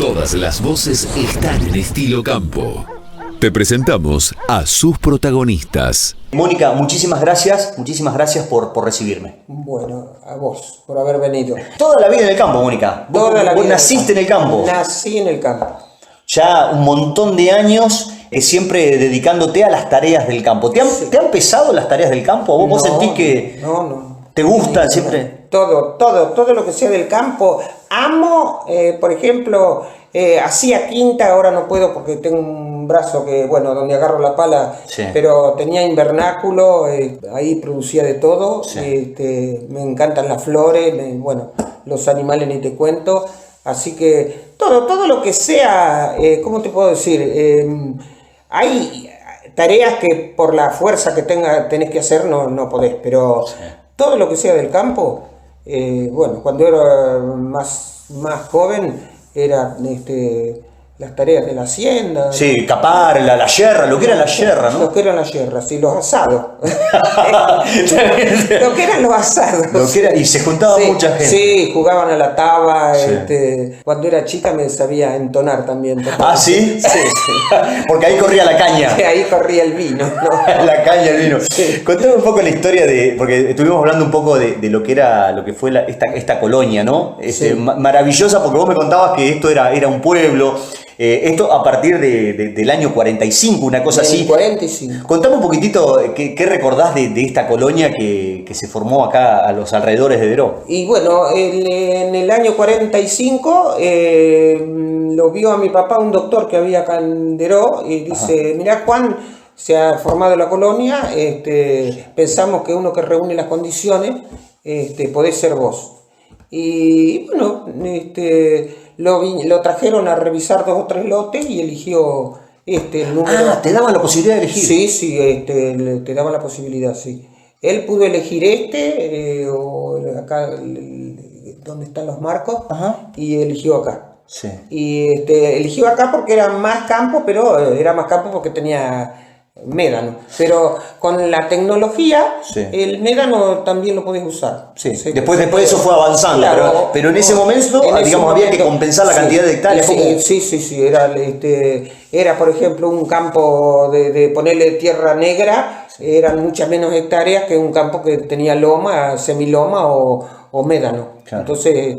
Todas las voces están en Estilo Campo. Te presentamos a sus protagonistas. Mónica, muchísimas gracias por recibirme. Bueno, a vos, por haber venido. Toda la vida en el campo, Mónica. Vos naciste en el campo. Nací en el campo. Ya un montón de años siempre dedicándote a las tareas del campo. ¿Te han pesado las tareas del campo? ¿Vos sentís que te gustan siempre? Todo lo que sea del campo. Amo, por ejemplo, hacía quinta, ahora no puedo porque tengo un brazo que, bueno, donde agarro la pala, sí. Pero tenía invernáculo, ahí producía de todo, sí. Me encantan las flores, bueno, los animales ni te cuento, así que todo lo que sea, ¿cómo te puedo decir? Hay tareas que por la fuerza que tenés que hacer no podés, pero sí. Todo lo que sea del campo, bueno, cuando era más joven, era las tareas de la hacienda. Sí, capar, la yerra, lo que era la yerra, ¿no? Lo que eran las yerras, sí, los asados. Lo que eran los asados. Y se juntaba mucha gente. Sí, jugaban a la taba. Sí. Cuando era chica me sabía entonar también. ¿Ah, sí? Sí. Porque ahí corría la caña. Ahí corría el vino, ¿no? La caña, el vino. Sí. Contame un poco la historia porque estuvimos hablando un poco de lo que fue esta colonia, ¿no? Sí. Maravillosa, porque vos me contabas que esto era un pueblo. Esto a partir del año 45, una cosa así. 45. Contame un poquitito qué recordás de esta colonia que se formó acá a los alrededores de Deró. Y bueno, en el año 45 lo vio a mi papá un doctor que había acá en Deró y dice, mirá Juan, se ha formado la colonia, pensamos que uno que reúne las condiciones podés ser vos. Y bueno, lo trajeron a revisar 2 o 3 lotes y eligió el número. Ah, te daban la posibilidad de elegir. Sí, te daban la posibilidad, sí. Él pudo elegir o acá donde están los marcos. Ajá. Y eligió acá. Sí. Y eligió acá porque era más campo, pero era más campo porque tenía médano, pero con la tecnología, sí. El médano también lo podés usar. Sí. Después eso fue avanzando, claro, pero en ese momento, había que compensar la cantidad de hectáreas. Sí, era por ejemplo un campo de ponerle tierra negra, sí. Eran muchas menos hectáreas que un campo que tenía loma, semiloma o médano. Claro. Entonces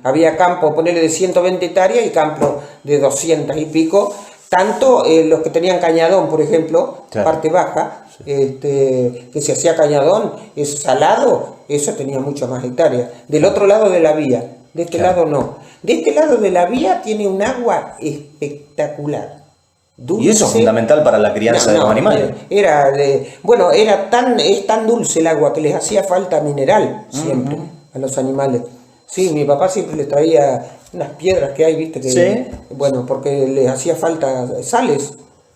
había campo, ponerle de 120 hectáreas y campo de 200 y pico. Tanto los que tenían cañadón, por ejemplo, claro. Parte baja, sí. Que se hacía cañadón, es salado, eso tenía muchas más hectáreas. Del otro lado de la vía, de este claro. Lado no. De este lado de la vía tiene un agua espectacular. Dulce. Y eso es fundamental para la crianza de los animales. Es tan dulce el agua que les hacía falta mineral siempre a los animales. Sí, mi papá siempre les traía unas piedras que hay, viste, que ¿sí? Bueno, porque les hacía falta sales,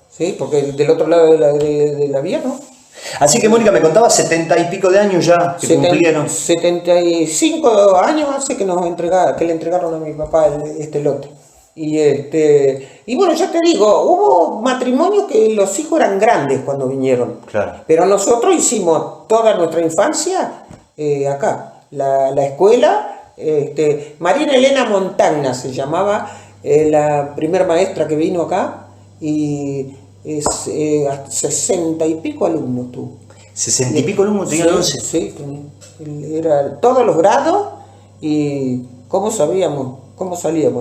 ¿sí? Porque del otro lado de la vía, ¿no? Así que Mónica, me contaba 70 y pico de años ya que cumplieron. 75 años hace que le entregaron a mi papá este lote. Y bueno, ya te digo, hubo matrimonios que los hijos eran grandes cuando vinieron. Claro. Pero nosotros hicimos toda nuestra infancia acá. La escuela, Marina Elena Montagna se llamaba, la primer maestra que vino acá, y 60 y pico alumnos tuvo. 60 y pico alumnos tenían 11. Sí, era todos los grados, y ¿cómo salíamos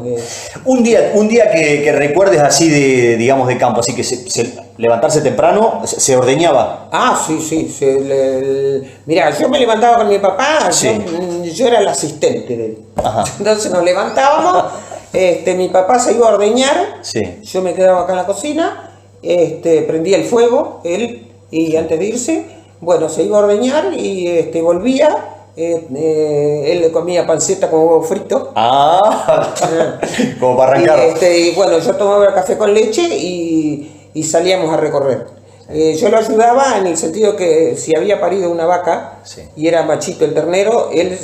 de eso? Un día que recuerdes así de campo, así que levantarse temprano, se ordeñaba. Ah, sí. Mirá, yo me levantaba con mi papá, sí. Yo era el asistente de él. Ajá. Entonces nos levantábamos, mi papá se iba a ordeñar, sí. Yo me quedaba acá en la cocina, prendía el fuego, él, y antes de irse, bueno, se iba a ordeñar y volvía. Él le comía panceta con huevo frito. Como para arrancar. Y bueno, yo tomaba café con leche y salíamos a recorrer. Yo lo ayudaba en el sentido que si había parido una vaca, sí. Y era machito el ternero, él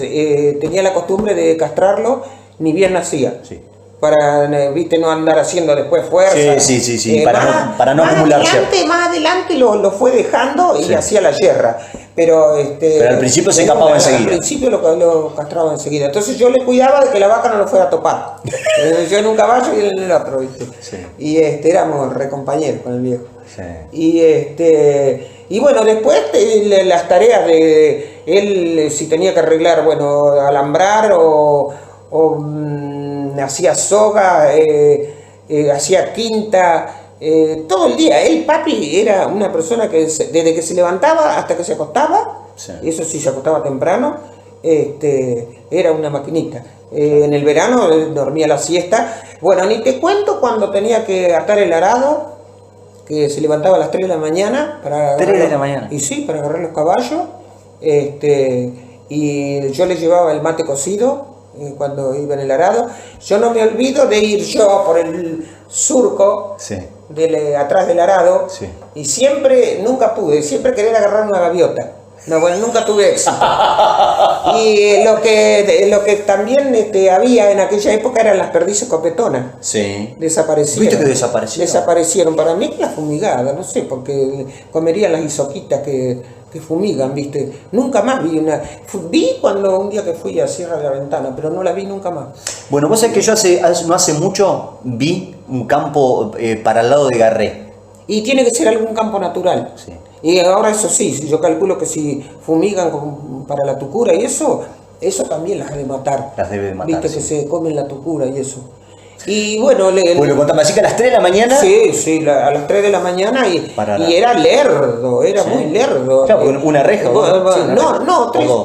tenía la costumbre de castrarlo ni bien nacía. Sí. para, viste, no andar haciendo después fuerza. Sí, para no acumularse. Más adelante lo fue dejando y hacía la yerra. Pero al principio se escapaba enseguida. Al principio lo castraba enseguida. Entonces yo le cuidaba de que la vaca no lo fuera a topar. Yo en un caballo y él en el otro, ¿viste? Sí. Y éramos recompañeros con el viejo. Sí. Y bueno, después las tareas de él, si tenía que arreglar, bueno, alambrar o hacía soga, hacía quinta. Todo el día. El papi era una persona que desde que se levantaba hasta que se acostaba, eso sí, se acostaba temprano, era una maquinita. En el verano dormía la siesta. Bueno, ni te cuento cuando tenía que atar el arado, que se levantaba a las 3 de la mañana para agarrar 3 de la mañana. Y sí, para agarrar los caballos. Y yo le llevaba el mate cocido cuando iba en el arado. Yo no me olvido de ir yo por el surco atrás del arado, y nunca pude, siempre querer agarrar una gaviota. No, bueno, nunca tuve éxito. Y lo que también había en aquella época eran las perdices copetonas. Sí. Desaparecieron. ¿Viste que desaparecieron? Desaparecieron. Para mí las fumigadas, no sé, porque comerían las isoquitas que fumigan, ¿viste? Nunca más vi una. Vi cuando un día que fui a Sierra de la Ventana, pero no la vi nunca más. Bueno, vos sabés que yo no hace mucho vi un campo para el lado de Garré. Y tiene que ser algún campo natural. Sí. Y ahora eso sí, yo calculo que si fumigan para la tucura y eso también las debe matar. Las debe de matar. Viste que se comen la tucura y eso. Y bueno, contame, así que a las 3 de la mañana. Sí, a las 3 de la mañana y era lerdo, era muy lerdo. Claro, una reja.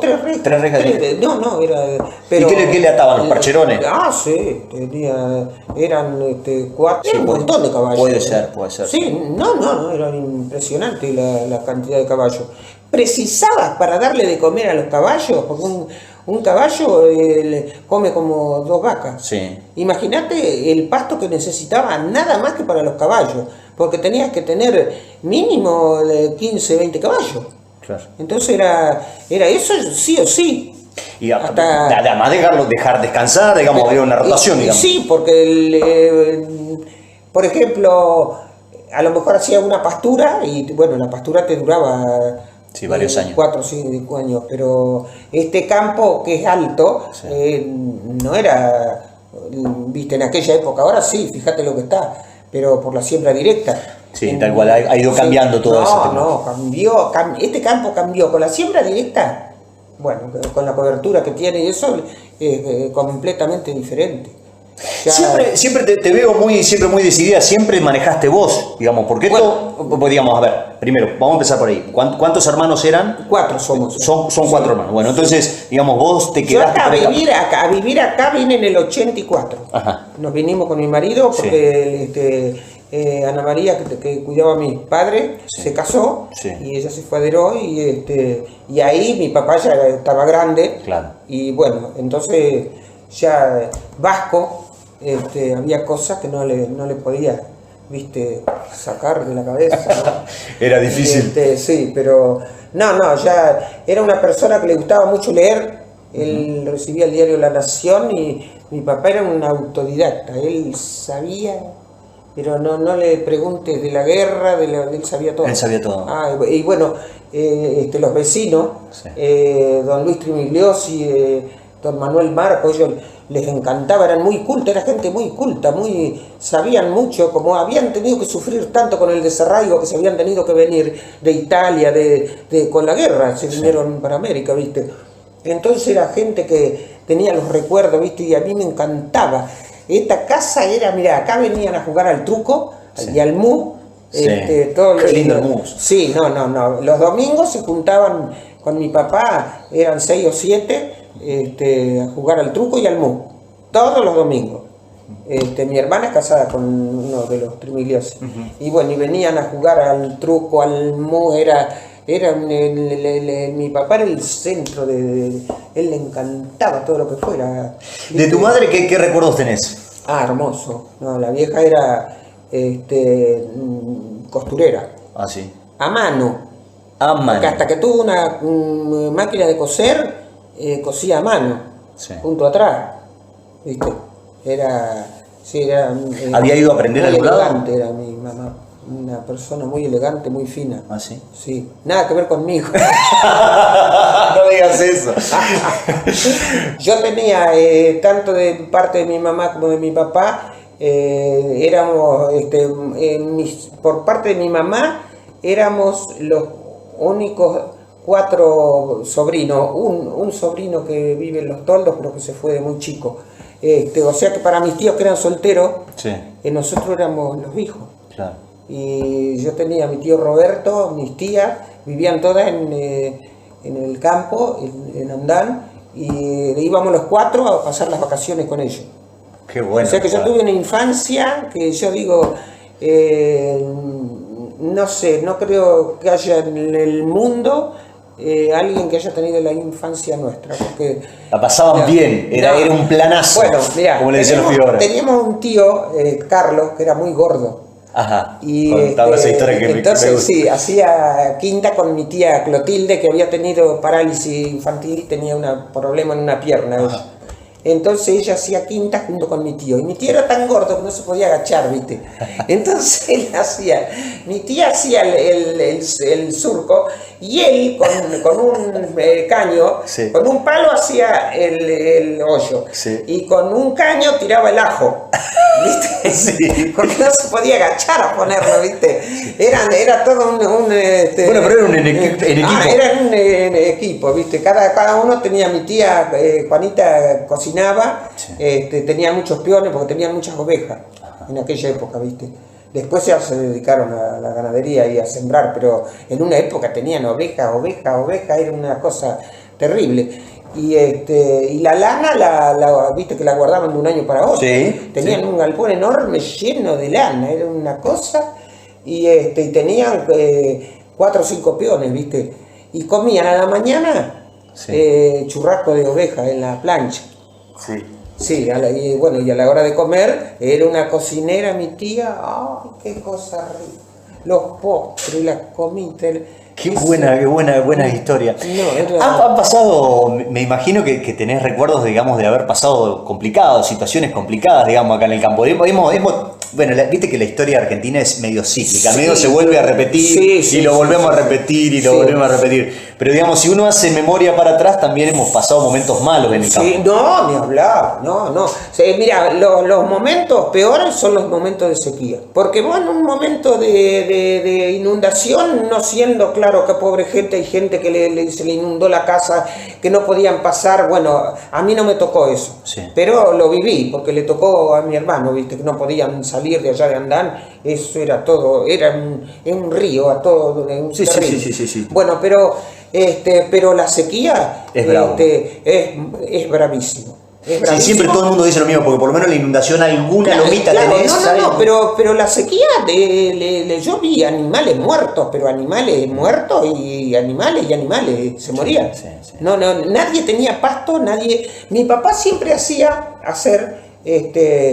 Tres rejas. Tres rejas. No, era. Pero, ¿Y qué le ataban, los parcherones? Sí, eran 4, un montón de caballos. Puede ser. Sí, no, era impresionante la cantidad de caballos. Precisabas para darle de comer a los caballos, porque un caballo come como 2 vacas. Sí. Imagínate el pasto que necesitaba nada más que para los caballos, porque tenías que tener mínimo 15, 20 caballos. Claro. Entonces era eso sí o sí. Y además dejar descansar, digamos, había una rotación, digamos. Sí, porque por ejemplo, a lo mejor hacía una pastura y bueno, la pastura te duraba varios años. 4 o 5 años, pero este campo que es alto, no era, viste, en aquella época, ahora sí, fíjate lo que está, pero por la siembra directa. Sí, tal cual, ha ido cambiando todo eso. No, cambió, este campo cambió, con la siembra directa, bueno, con la cobertura que tiene y eso, completamente diferente. Siempre te veo siempre muy decidida, siempre manejaste vos, digamos, porque esto, digamos, a ver, primero, vamos a empezar por ahí. ¿Cuántos hermanos eran? 4 somos. Son 4 hermanos. Bueno, entonces, digamos, vos te quedaste. Yo a vivir acá vine en el 84. Ajá. Nos vinimos con mi marido porque Ana María, que cuidaba a mi padre, se casó y ella se fue a Deroy y ahí mi papá ya estaba grande. Claro. Y bueno, entonces ya vasco. Había cosas que no le podía, viste, sacar de la cabeza, ¿no? Era difícil. Sí, pero ya era una persona que le gustaba mucho leer. Él recibía el diario La Nación y mi papá era un autodidacta, él sabía, pero no le preguntes de la guerra, él sabía todo. Él sabía todo. Y bueno, los vecinos, don Luis Trimigliosi, don Manuel Marco, ellos les encantaba, eran muy cultos, era gente muy culta, sabían mucho, como habían tenido que sufrir tanto con el desarraigo, que se habían tenido que venir de Italia, con la guerra, se vinieron para América, ¿viste? Entonces era gente que tenía los recuerdos, ¿viste? Y a mí me encantaba. Esta casa era, mira, acá venían a jugar al truco y al mu. Qué lindo el mu. Sí, no. Los domingos se juntaban con mi papá, eran 6 o 7, a jugar al truco y al mu, todos los domingos. Mi hermana es casada con uno de los Trimigliosi. Y bueno, y venían a jugar al truco, al mu, mi papá era el centro él le encantaba todo lo que fuera. ¿De tu madre qué recuerdos tenés? Hermoso. No, la vieja era costurera. Ah, sí. A mano. Porque hasta que tuvo una máquina de coser, cosía a mano, punto atrás, ¿viste? Sí, era, ¿Había ido a aprender muy algún lado? elegante era mi mamá. Una persona muy elegante, muy fina. ¿Ah, sí? Sí, nada que ver conmigo. No digas eso. Yo tenía, tanto de parte de mi mamá como de mi papá, éramos, por parte de mi mamá, éramos los únicos 4 sobrinos. Un sobrino que vive en Los Toldos, pero que se fue de muy chico. O sea que para mis tíos que eran solteros, Sí. Nosotros éramos los hijos. Claro. Y yo tenía a mi tío Roberto, mis tías, vivían todas en el campo, en Andán, y íbamos los 4 a pasar las vacaciones con ellos. Qué bueno. O sea que yo tuve una infancia que yo digo, no sé, no creo que haya en el mundo alguien que haya tenido la infancia nuestra, porque la pasaban bien, era un planazo. Bueno, mirá, como le decían los figuras. teníamos un tío, Carlos, que era muy gordo. Ajá. Y contaba esa historia que entonces, me gusta. sí, hacía quinta con mi tía Clotilde, que había tenido parálisis infantil y tenía un problema en una pierna. Ella. Entonces ella hacía quinta junto con mi tío. Y mi tío era tan gordo que no se podía agachar, ¿viste? Entonces él hacía, mi tía hacía el surco y él con un caño, sí. con un palo hacía el hoyo. Sí. Y con un caño tiraba el ajo. ¿Viste? Sí. Porque no se podía agachar a ponerlo, ¿viste? Era todo un bueno, pero era un equipo. Era un equipo, ¿viste? Cada uno tenía, mi tía Juanita cocinaba, Sí. Tenía muchos peones porque tenían muchas ovejas en aquella época, ¿viste? Después ya se dedicaron a la ganadería y a sembrar, pero en una época tenían oveja, era una cosa terrible. Y la lana, viste que la guardaban de un año para otro. Sí, Tenían un galpón enorme lleno de lana, era una cosa. Y tenían 4 o 5 peones, viste. Y comían a la mañana churrasco de oveja en la plancha. Sí. Sí, y bueno, y a la hora de comer, era una cocinera mi tía, ¡ay, qué cosa rica! Los postres, las comidas. Qué buena historia. No, Han pasado, me imagino que tenés recuerdos, digamos, de haber pasado complicados, situaciones complicadas, digamos, acá en el campo. Bueno, viste que la historia argentina es medio cíclica, medio se vuelve a repetir y lo volvemos a repetir y lo volvemos a repetir. Pero digamos, si uno hace memoria para atrás, también hemos pasado momentos malos en el campo. Sí, no, ni hablar, no. Mira, los momentos peores son los momentos de sequía. Porque vos en un momento de inundación, no siendo claro que pobre gente, hay gente que se le inundó la casa, que no podían pasar. Bueno, a mí no me tocó eso, pero lo viví, porque le tocó a mi hermano, viste, que no podían salir de allá de Andán. Eso era todo, era un río, a todo, un Sí. Bueno, pero la sequía es bravo. Es bravísimo. Sí, siempre todo el mundo dice lo mismo, porque por lo menos la inundación alguna lomita tenés. No, pero la sequía, yo vi animales muertos, pero animales muertos y animales se morían. Sí. No, nadie tenía pasto, Mi papá siempre hacía hacer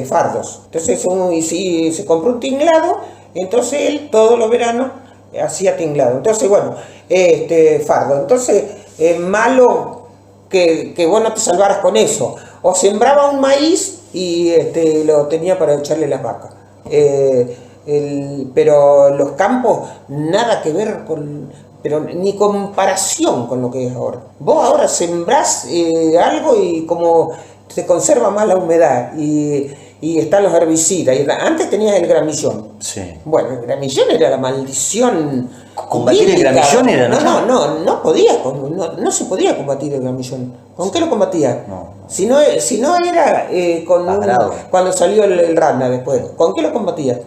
fardos. Entonces, si se compró un tinglado, entonces él todos los veranos hacía tinglado. Entonces, bueno, fardo. Entonces, malo que vos no te salvaras con eso. O sembraba un maíz y lo tenía para echarle las vacas. Pero los campos, nada que ver pero ni comparación con lo que es ahora. Vos ahora sembrás algo y como se conserva más la humedad y están los herbicidas. Antes tenías el gramillón. Sí. Bueno, el gramillón era la maldición. ¿Combatir el gramillón era? No podía, no se podía combatir el gramillón. ¿Con qué lo combatía? No. Si no era cuando salió el rana después. ¿Con qué lo combatía?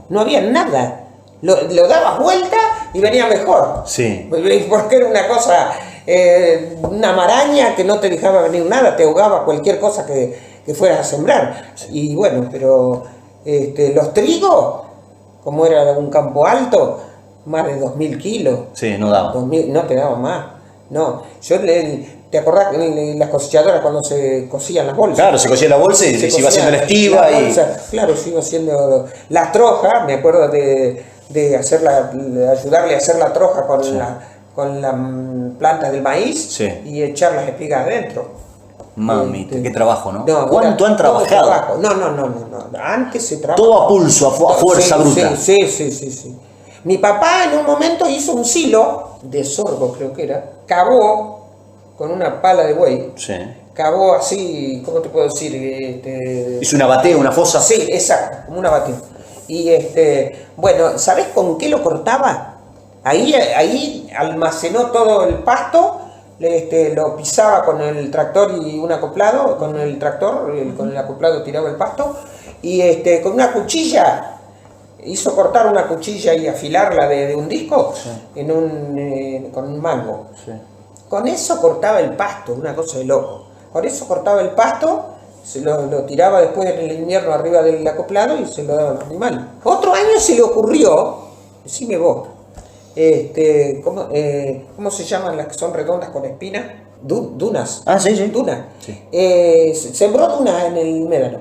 No había nada. Lo dabas vuelta y venía mejor. Sí. Porque era una cosa, una maraña que no te dejaba venir nada, te ahogaba cualquier cosa que fueras a sembrar. Sí. Y bueno, pero los trigos, como era un campo alto, más de 2.000 kilos. Sí, no daba. 2000, no te daba más. No, ¿te acordás en las cosechadoras cuando se cosían las bolsas? Claro, se cosía la bolsa y se iba haciendo la estiva. Claro, se iba haciendo la troja, me acuerdo de ayudarle a hacer la troja con las plantas del maíz y echar las espigas adentro. Mamita, qué trabajo, ¿no? No, ¿Cuánto han trabajado? No. Antes se trabajaba. Todo a pulso, a fuerza bruta. Sí. Mi papá en un momento hizo un silo de sorgo, creo que era. Cavó con una pala de buey. Sí. Cavó así, ¿cómo te puedo decir? Hizo una batea, una fosa. Sí, exacto, como una batea. Y bueno, ¿sabés con qué lo cortaba? Ahí almacenó todo el pasto, lo pisaba con el tractor y un acoplado, con el tractor, con el acoplado tiraba el pasto, y con una cuchilla, hizo cortar una cuchilla y afilarla de un disco con un mango. Sí. Con eso cortaba el pasto, una cosa de loco. Con eso cortaba el pasto, se lo tiraba después en el invierno arriba del acoplado y se lo daba al animal. Otro año se le ocurrió, decime vos, ¿cómo se llaman las que son redondas con espinas? Dunas. Ah, sí. Dunas. Sí. Sembró dunas en el médano.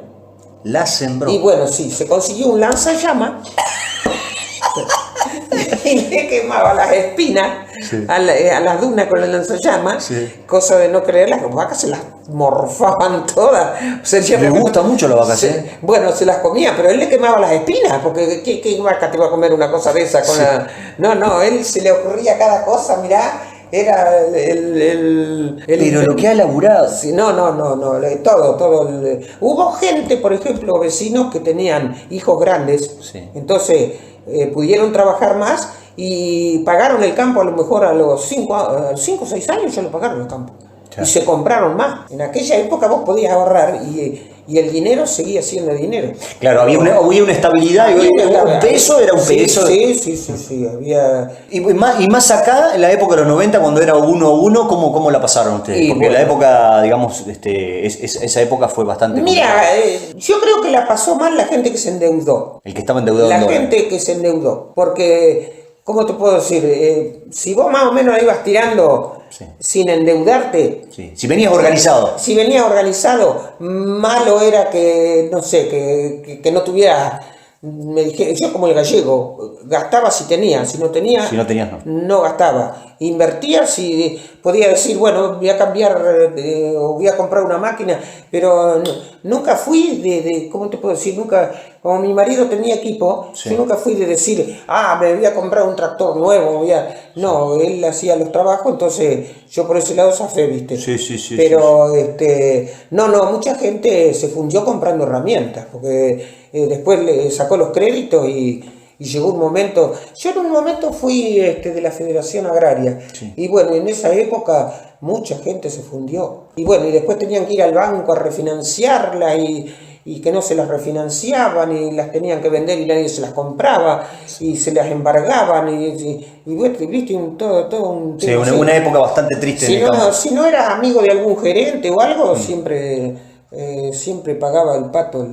La sembró. Y bueno, sí, se consiguió un lanzallamas y le quemaba las espinas a las dunas con el lanzallamas, cosa de no creer, las vacas se las morfaban todas. Le gusta mucho la vaca, Bueno, se las comía, pero él le quemaba las espinas, porque ¿qué vaca te va a comer una cosa de esa? No, él se le ocurría cada cosa, mirá. Era pero lo que ha laburado. Sí, no, todo. Hubo gente, por ejemplo, vecinos que tenían hijos grandes, entonces pudieron trabajar más y pagaron el campo a lo mejor a los 5 o 6 años ya lo pagaron el campo. Claro. Y se compraron más. En aquella época vos podías ahorrar y el dinero seguía siendo dinero. Claro, había una estabilidad, un peso era un peso. Sí, había... Y más acá, en la época de los 90, cuando era 1-1, ¿cómo la pasaron ustedes? Porque la época, digamos, esa época fue bastante... Mira, yo creo que la pasó mal la gente que se endeudó. El que estaba endeudado. La gente que se endeudó, porque... ¿Cómo te puedo decir? Si vos más o menos la ibas tirando sin endeudarte... Sí. Si venías organizado. Si venías organizado, malo era que, no sé, que no tuvieras... Me dije, yo como el gallego, gastaba si tenía, si no tenía... Si no tenías, no gastaba. Invertía si podía decir, bueno, voy a cambiar o voy a comprar una máquina, pero nunca fui ¿cómo te puedo decir? Nunca... Como mi marido tenía equipo, yo nunca fui de decir, me voy a comprar un tractor nuevo, No, él hacía los trabajos, entonces yo por ese lado zafé, ¿viste? Sí. Pero, mucha gente se fundió comprando herramientas, porque después le sacó los créditos y llegó un momento... Yo en un momento fui de la Federación Agraria, y bueno, en esa época mucha gente se fundió. Y bueno, y después tenían que ir al banco a refinanciarla y que no se las refinanciaban y las tenían que vender y nadie se las compraba y se las embargaban y viste todo un tema. Sí, una época bastante triste. Si no eras amigo de algún gerente o algo, siempre pagaba el pato.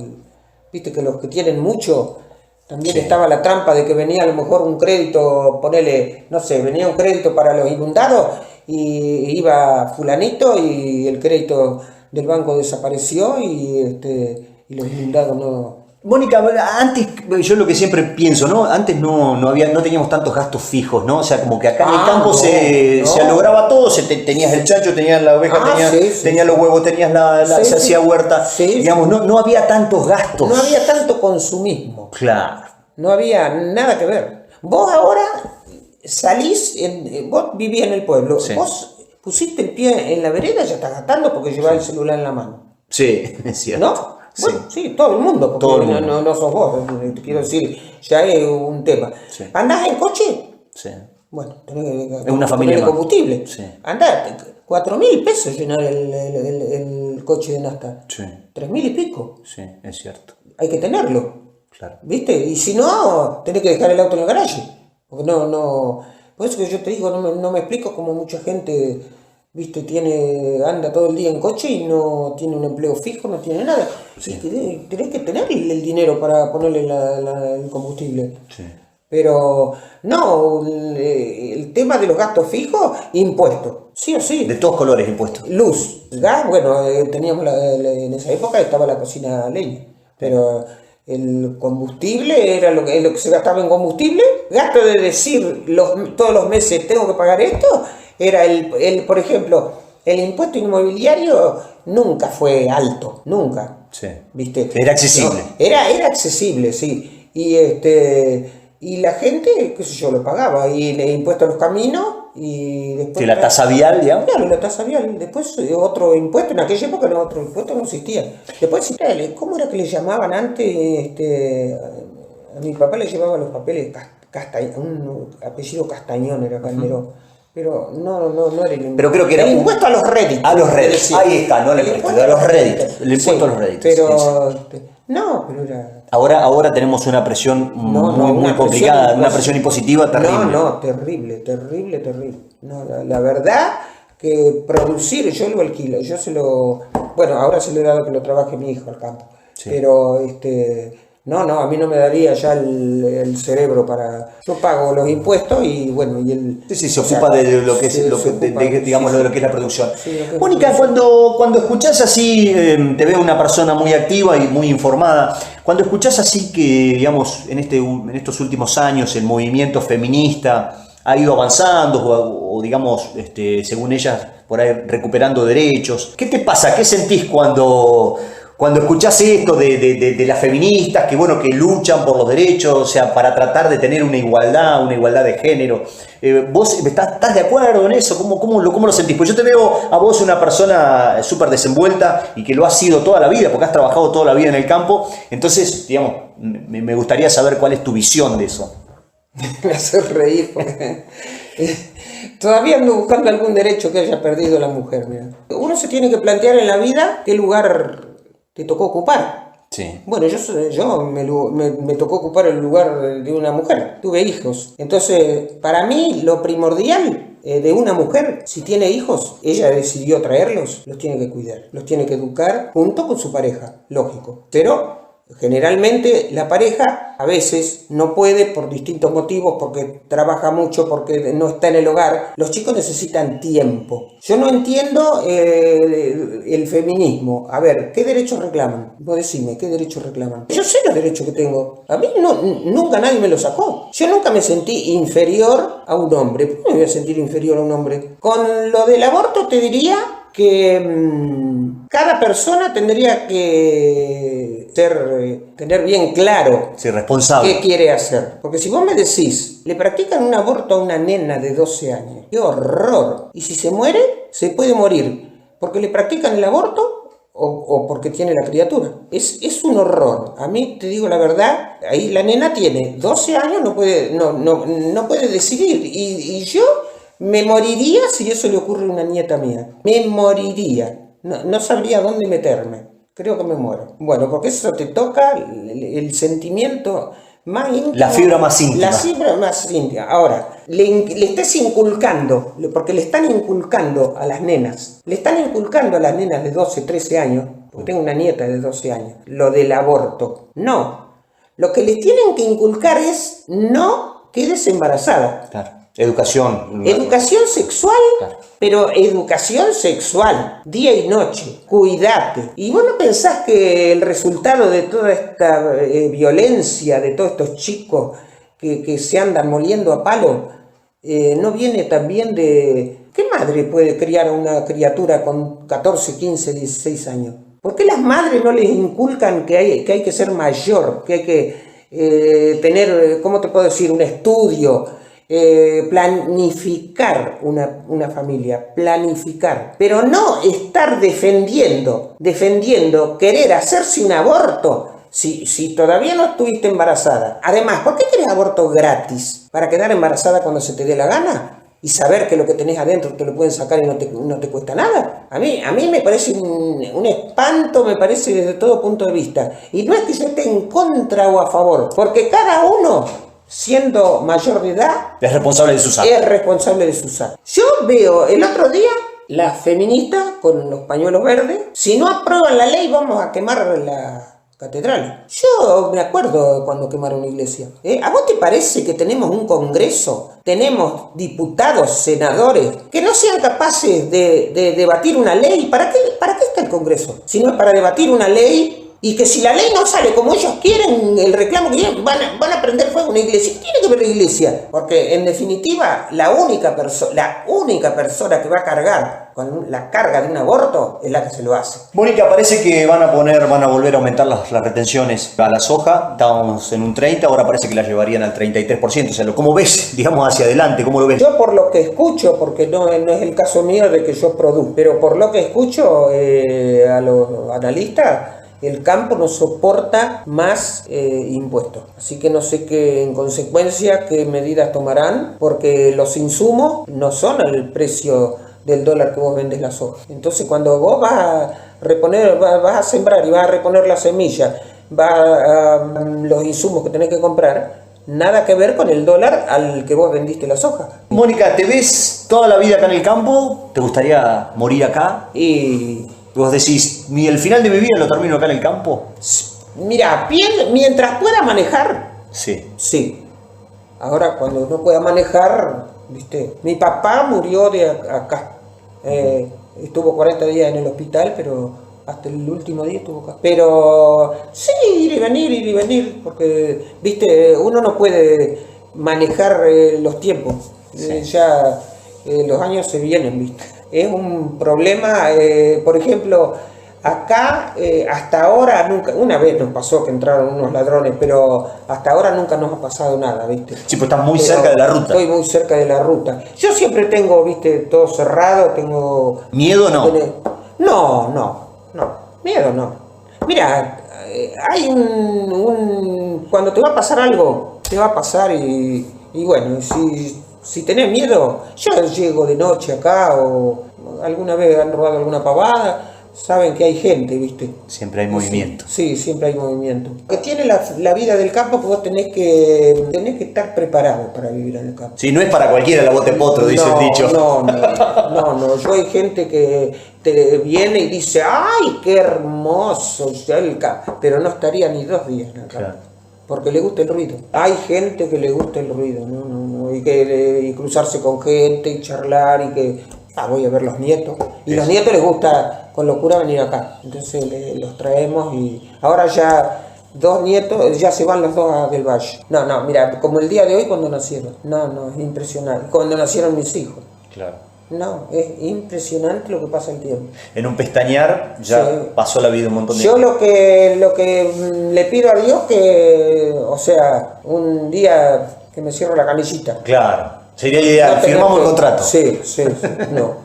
Viste que los que tienen mucho, también estaba la trampa de que venía a lo mejor un crédito, venía un crédito para los inundados y iba fulanito y el crédito del banco desapareció y los inundados no... Mónica, antes, yo lo que siempre pienso, ¿no? Antes no teníamos tantos gastos fijos, ¿no? O sea, como que acá en el campo se lograba todo, tenías el chancho, tenías la oveja, tenías los huevos, tenías se hacía huerta, digamos, no había tantos gastos. No había tanto consumismo. Claro. No había nada que ver. Vos ahora salís, vos vivías en el pueblo, vos pusiste el pie en la vereda, ya estás gastando porque llevas el celular en la mano. Sí, es cierto. ¿No? Bueno, todo el mundo, porque no sos vos, te quiero decir, ya es un tema. ¿Andás en coche? Sí. Bueno, tenés es una familia de combustible. Sí. Andá, 4.000 pesos llenar el coche de nafta. Sí. 3.000 y pico. Sí, es cierto. Hay que tenerlo. Claro. ¿Viste? Y si no, tenés que dejar el auto en el garaje. Porque por eso que yo te digo, no me explico cómo mucha gente... ¿Viste? Anda todo el día en coche y no tiene un empleo fijo, no tiene nada. Sí. Tenés que tener el dinero para ponerle el combustible. Sí. Pero no, el tema de los gastos fijos, impuestos, sí o sí. De todos colores impuestos. Luz, gas, bueno, teníamos en esa época estaba la cocina a leña, pero el combustible era lo que se gastaba en combustible. Gasto de decir todos los meses tengo que pagar esto. Era por ejemplo, el impuesto inmobiliario nunca fue alto, nunca. Sí. ¿Viste? Era accesible. No, era accesible, sí. Y la gente, qué sé yo, lo pagaba. Y el impuesto a los caminos y después... Sí, la tasa vial, digamos. Claro, la tasa vial. Después otro impuesto, en aquella época no, otro impuesto no existía. Después, ¿cómo era que le llamaban antes? A mi papá le llevaban los papeles un apellido Castañón era Calderón. Pero no era el impuesto. Pero creo que era el impuesto a los réditos. A los réditos. Ahí está, no el impuesto, a los réditos. El impuesto a los réditos. Pero pero era... Ahora tenemos una presión muy complicada, una presión impositiva terrible. No, terrible. No, la verdad que producir, yo lo alquilo, bueno, ahora se lo he dado que lo trabaje mi hijo al campo. Sí. Pero a mí no me daría ya el cerebro para... Yo pago los impuestos y bueno, y él... Sí, se ocupa de lo que es, digamos, lo que es la producción. Sí, Mónica, cuando escuchás así, te veo una persona muy activa y muy informada, cuando escuchás así que, digamos, en estos últimos años el movimiento feminista ha ido avanzando o digamos, según ellas, por ahí recuperando derechos, ¿qué te pasa? ¿Qué sentís cuando escuchás esto de las feministas que luchan por los derechos, o sea, para tratar de tener una igualdad de género? ¿Vos estás de acuerdo en eso? ¿Cómo lo sentís? Pues yo te veo a vos una persona súper desenvuelta y que lo has sido toda la vida, porque has trabajado toda la vida en el campo. Entonces, digamos, me gustaría saber cuál es tu visión de eso. Me hace reír porque... Todavía ando buscando algún derecho que haya perdido la mujer. Mira. Uno se tiene que plantear en la vida qué lugar te tocó ocupar. Sí. Bueno, yo me tocó ocupar el lugar de una mujer. Tuve hijos. Entonces, para mí, lo primordial de una mujer, si tiene hijos, ella decidió traerlos, los tiene que cuidar, los tiene que educar junto con su pareja, lógico. Pero generalmente la pareja a veces no puede por distintos motivos, porque trabaja mucho, porque no está en el hogar. Los chicos necesitan tiempo. Yo no entiendo el feminismo. A ver, ¿qué derechos reclaman? Vos decime, ¿qué derechos reclaman? Yo sé los derechos que tengo. A mí nunca nadie me los sacó. Yo nunca me sentí inferior a un hombre. ¿Por qué me voy a sentir inferior a un hombre? Con lo del aborto te diría que cada persona tendría que tener bien claro responsable qué quiere hacer. Porque si vos me decís, le practican un aborto a una nena de 12 años, ¡qué horror! Y si se muere, se puede morir porque le practican el aborto o porque tiene la criatura. Es un horror. A mí, te digo la verdad, ahí la nena tiene 12 años, no puede decidir. Y yo me moriría si eso le ocurre a una nieta mía. Me moriría. No sabría dónde meterme. Creo que me muero. Bueno, porque eso te toca el sentimiento más íntimo. La fibra más íntima. La fibra más íntima. Ahora, le estés inculcando, porque le están inculcando a las nenas. Le están inculcando a las nenas de 12, 13 años, porque tengo una nieta de 12 años, lo del aborto. No. Lo que les tienen que inculcar es no quedes embarazada. Claro. Educación sexual, claro. Pero educación sexual, día y noche, cuídate. Y vos no pensás que el resultado de toda esta violencia, de todos estos chicos que se andan moliendo a palo, no viene también de... ¿Qué madre puede criar a una criatura con 14, 15, 16 años? ¿Por qué las madres no les inculcan que hay que ser mayor, que hay que tener, ¿cómo te puedo decir?, un estudio? Planificar una familia, planificar, pero no estar defendiendo, querer hacerse un aborto si todavía no estuviste embarazada. Además, ¿por qué querés aborto gratis? ¿Para quedar embarazada cuando se te dé la gana? Y saber que lo que tenés adentro te lo pueden sacar y no te cuesta nada. A mí me parece un espanto, me parece desde todo punto de vista. Y no es que yo esté en contra o a favor, porque cada uno, siendo mayor de edad, es responsable de sus actos. Yo veo el otro día las feministas con los pañuelos verdes. Si no aprueban la ley, vamos a quemar la catedral. Yo me acuerdo cuando quemaron la iglesia. ¿A vos te parece que tenemos un congreso? Tenemos diputados, senadores, que no sean capaces de debatir una ley. ¿Para qué está el congreso? Si no es para debatir una ley. Y que si la ley no sale como ellos quieren, el reclamo que van a prender fuego a una iglesia. ¿Qué tiene que ver la iglesia? Porque en definitiva la única persona que va a cargar con la carga de un aborto es la que se lo hace. Mónica, parece que van a volver a aumentar las retenciones a la soja. Estábamos en un 30, ahora parece que la llevarían al 33%. O sea, ¿cómo ves, digamos, hacia adelante? ¿Cómo lo ves? Yo por lo que escucho, porque no es el caso mío de que yo produzco, pero por lo que escucho a los analistas, el campo no soporta más impuestos. Así que no sé en consecuencia qué medidas tomarán, porque los insumos no son al precio del dólar que vos vendes la soja. Entonces cuando vos vas a reponer, vas a sembrar y vas a reponer la semilla, los insumos que tenés que comprar, nada que ver con el dólar al que vos vendiste la soja. Mónica, ¿te ves toda la vida acá en el campo? ¿Te gustaría morir acá? Y vos decís, ni el final de mi vida lo termino acá en el campo. mira, mientras pueda manejar, sí. Ahora cuando no pueda manejar, ¿viste? Mi papá murió de acá. Estuvo 40 días en el hospital, pero hasta el último día estuvo acá. Pero sí, ir y venir, porque, ¿viste? Uno no puede manejar los tiempos. Ya los años se vienen, ¿viste? Es un problema, por ejemplo, acá hasta ahora nunca, una vez nos pasó que entraron unos ladrones, pero hasta ahora nunca nos ha pasado nada, ¿viste? Sí, pues estás muy cerca de la ruta. Estoy muy cerca de la ruta. Yo siempre tengo, ¿viste? Todo cerrado, tengo... ¿Miedo no? No, miedo no. Mira, hay cuando te va a pasar algo, te va a pasar y bueno, si tenés miedo, yo llego de noche acá o alguna vez han robado alguna pavada, saben que hay gente, ¿viste? Siempre hay movimiento. Sí, siempre hay movimiento. Lo que tiene la vida del campo que vos tenés que estar preparado para vivir en el campo. Sí, no es para cualquiera la bote potro, dice el dicho. No. Yo hay gente que te viene y dice, ¡ay, qué hermoso ya el campo! Pero no estaría ni 2 días en el campo. Claro. Porque le gusta el ruido. Hay gente que le gusta el ruido, y cruzarse con gente y charlar y que voy a ver los nietos. Y los nietos les gusta con locura venir acá. Entonces los traemos y ahora ya 2 nietos, ya se van los 2 a Del Valle. No, mira, como el día de hoy cuando nacieron. No, es impresionante. Cuando nacieron mis hijos. Claro. No, es impresionante lo que pasa el tiempo. En un pestañear ya pasó la vida un montón de Yo lo que le pido a Dios que, o sea, un día que me cierro la canillita. Claro, sería ideal, firmamos el contrato. Sí, no,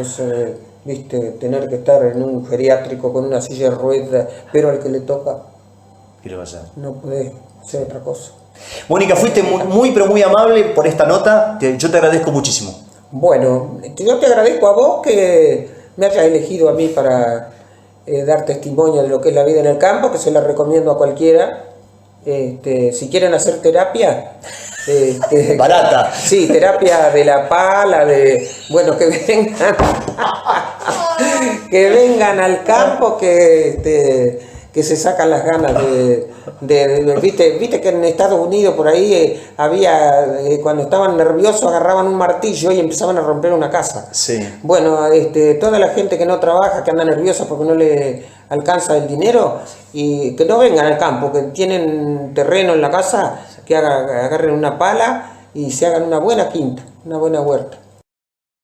es, viste, tener que estar en un geriátrico con una silla de ruedas, pero al que le toca, ¿Qué le va a hacer? No puede hacer otra cosa. Mónica, fuiste muy pero muy amable por esta nota, yo te agradezco muchísimo. Bueno, yo te agradezco a vos que me hayas elegido a mí para dar testimonio de lo que es la vida en el campo, que se la recomiendo a cualquiera. Si quieren hacer terapia... barata. Sí, terapia de la pala, bueno, que vengan, que vengan al campo, que se sacan las ganas viste que en Estados Unidos por ahí había, cuando estaban nerviosos agarraban un martillo y empezaban a romper una casa. Sí. Bueno, toda la gente que no trabaja, que anda nerviosa porque no le alcanza el dinero, y que no vengan al campo, que tienen terreno en la casa, que agarren una pala y se hagan una buena quinta, una buena huerta.